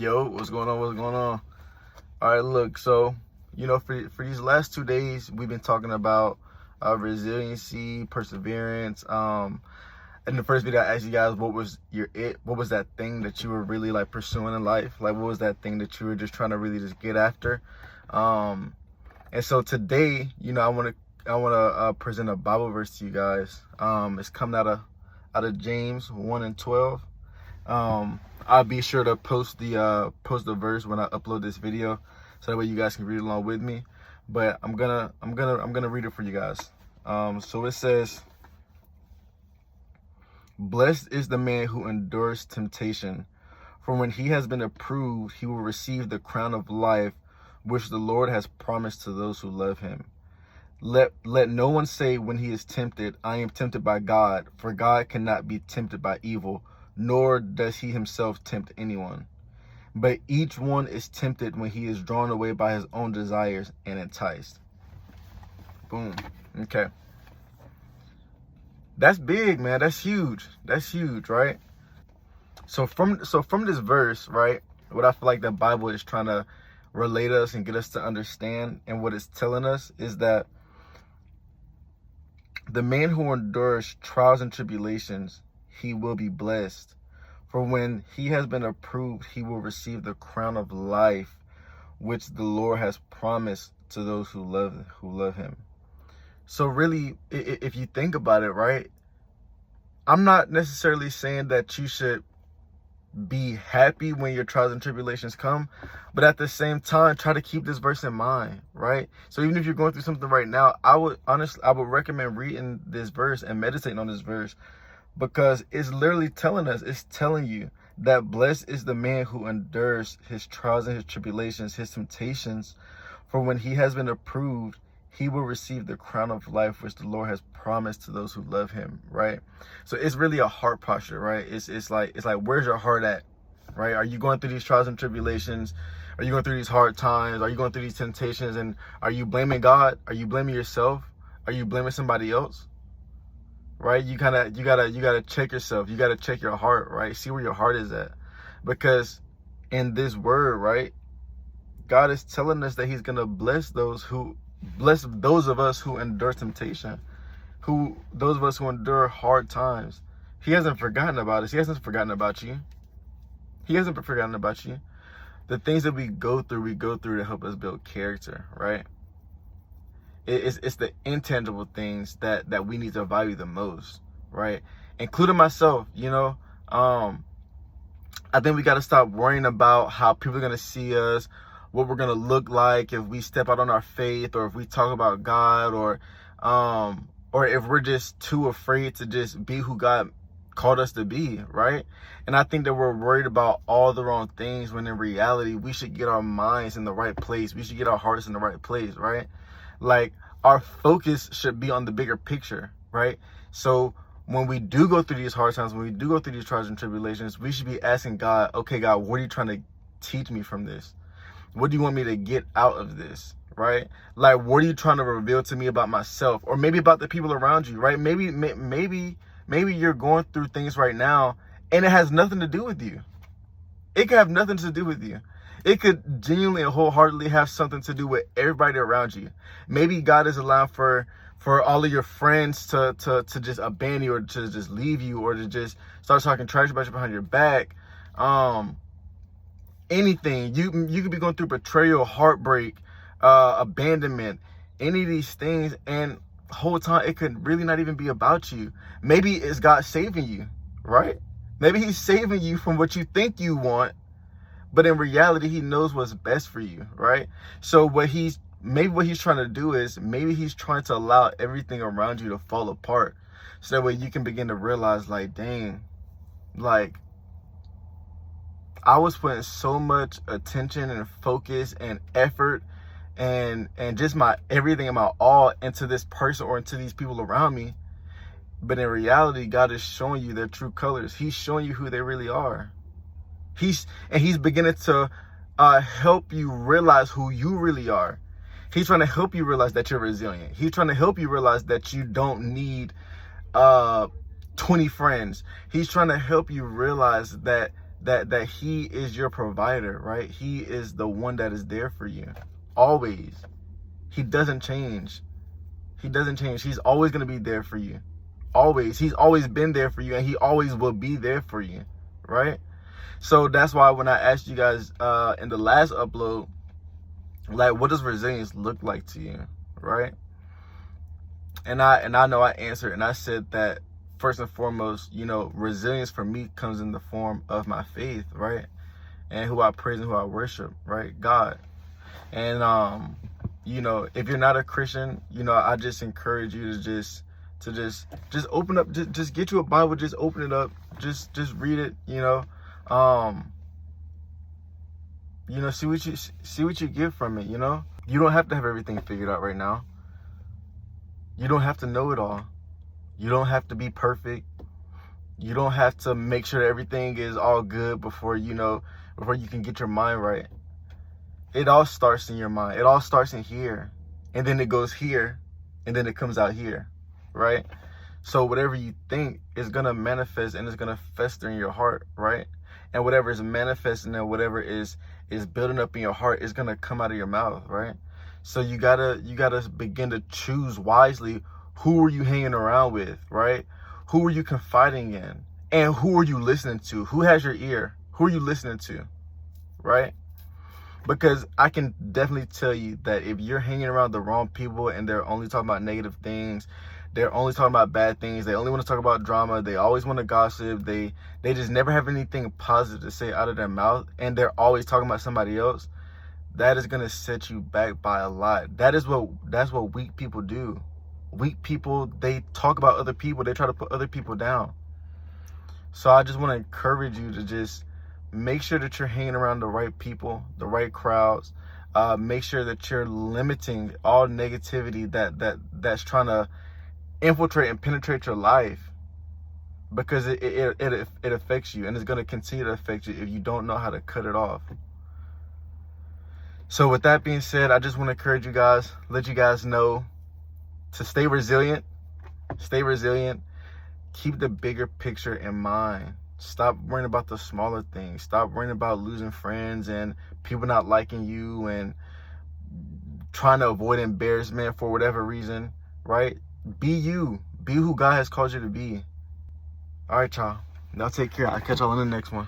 Yo, what's going on? What's going on? All right, look, so, for these last 2 days, we've been talking about resiliency, perseverance. In the first video, I asked you guys, what was what was that thing that you were really like pursuing in life? Like, what was that thing that you were just trying to really just get after? And so today, I want to present a Bible verse to you guys. It's coming out of James 1:12. I'll be sure to post the verse when I upload this video, so that way you guys can read along with me. But I'm gonna read it for you guys. So it says, "Blessed is the man who endures temptation, for when he has been approved, he will receive the crown of life, which the Lord has promised to those who love him. Let no one say when he is tempted, 'I am tempted by God,' for God cannot be tempted by evil, nor does he himself tempt anyone. But each one is tempted when he is drawn away by his own desires and enticed." Boom. Okay. That's big, man. That's huge. That's huge, right? So from this verse, right, what I feel like the Bible is trying to relate us and get us to understand, and what it's telling us is that the man who endures trials and tribulations, he will be blessed. For when he has been approved, he will receive the crown of life, which the Lord has promised to those who love him. So really, if you think about it, right, I'm not necessarily saying that you should be happy when your trials and tribulations come, but at the same time, try to keep this verse in mind, right? So even if you're going through something right now, I would recommend reading this verse and meditating on this verse, because it's literally telling you that blessed is the man who endures his trials and his tribulations, his temptations, for when he has been approved, he will receive the crown of life, which the Lord has promised to those who love him, right? So it's really a heart posture, right? It's like, where's your heart at, right? Are you going through these trials and tribulations? Are you going through these hard times? Are you going through these temptations? And are you blaming God? Are you blaming yourself? Are you blaming somebody else? Right? You gotta check yourself. You gotta check your heart, right? See where your heart is at. Because in this word, right, God is telling us that he's gonna bless those of us who endure temptation, those of us who endure hard times. He hasn't forgotten about us. He hasn't forgotten about you. He hasn't forgotten about you. The things that we go through to help us build character, right? It's the intangible things that we need to value the most, right? Including myself, I think we got to stop worrying about how people are going to see us, what we're going to look like if we step out on our faith, or if we talk about God, or if we're just too afraid to just be who God called us to be, right? And I think that we're worried about all the wrong things, when in reality, we should get our minds in the right place. We should get our hearts in the right place, right? Like, our focus should be on the bigger picture, right? So when we do go through these hard times, when we do go through these trials and tribulations, we should be asking God, okay, God, what are you trying to teach me from this? What do you want me to get out of this, right? Like, what are you trying to reveal to me about myself, or maybe about the people around you, right? Maybe you're going through things right now and it has nothing to do with you. It could have nothing to do with you. It could genuinely and wholeheartedly have something to do with everybody around you. Maybe God is allowing for all of your friends to just abandon you, or to just leave you, or to just start talking trash about you behind your back. Anything. You could be going through betrayal, heartbreak, abandonment, any of these things, and the whole time it could really not even be about you. Maybe it's God saving you, right? Maybe he's saving you from what you think you want, but in reality, he knows what's best for you, right? So what he's trying to do is, maybe he's trying to allow everything around you to fall apart, so that way you can begin to realize, like, dang, like, I was putting so much attention and focus and effort and just my everything and my all into this person or into these people around me. But in reality, God is showing you their true colors. He's showing you who they really are. He's beginning to help you realize who you really are. He's trying to help you realize that you're resilient. He's trying to help you realize that you don't need 20 friends. He's trying to help you realize that that he is your provider, right? He is the one that is there for you. Always. He doesn't change. He doesn't change. He's always going to be there for you. Always. He's always been there for you, and he always will be there for you, right? So that's why when I asked you guys in the last upload, like, what does resilience look like to you, right? And I know I answered, and I said that first and foremost, resilience for me comes in the form of my faith, right? And who I praise and who I worship, right? God. And if you're not a Christian, I just encourage you to just open up, just get you a Bible, just open it up, just read it, see what you get from it, You don't have to have everything figured out right now. You don't have to know it all. You don't have to be perfect. You don't have to make sure everything is all good before you can get your mind right. It all starts in your mind. It all starts in here. And then it goes here. And then it comes out here. Right? So whatever you think is going to manifest, and it's going to fester in your heart. Right? And whatever is manifesting and whatever is building up in your heart is going to come out of your mouth. Right? So you gotta begin to choose wisely. Who are you hanging around with? Right? Who are you confiding in? And who are you listening to? Who has your ear? Who are you listening to? Right? Because I can definitely tell you that if you're hanging around the wrong people and they're only talking about negative things, they're only talking about bad things, they only want to talk about drama, they always want to gossip, they just never have anything positive to say out of their mouth, and they're always talking about somebody else, that is going to set you back by a lot. That's what weak people do. Weak people, they talk about other people, they try to put other people down. So I just want to encourage you to just make sure that you're hanging around the right people, the right crowds. Make sure that you're limiting all negativity that's trying to infiltrate and penetrate your life, because it affects you, and it's going to continue to affect you if you don't know how to cut it off. So with that being said, I just want to encourage you guys, let you guys know to stay resilient. Stay resilient. Keep the bigger picture in mind. Stop worrying about the smaller things. Stop worrying about losing friends and people not liking you and trying to avoid embarrassment for whatever reason, right? Be you. Be who God has called you to be. All right, y'all. Now take care. I'll catch y'all in the next one.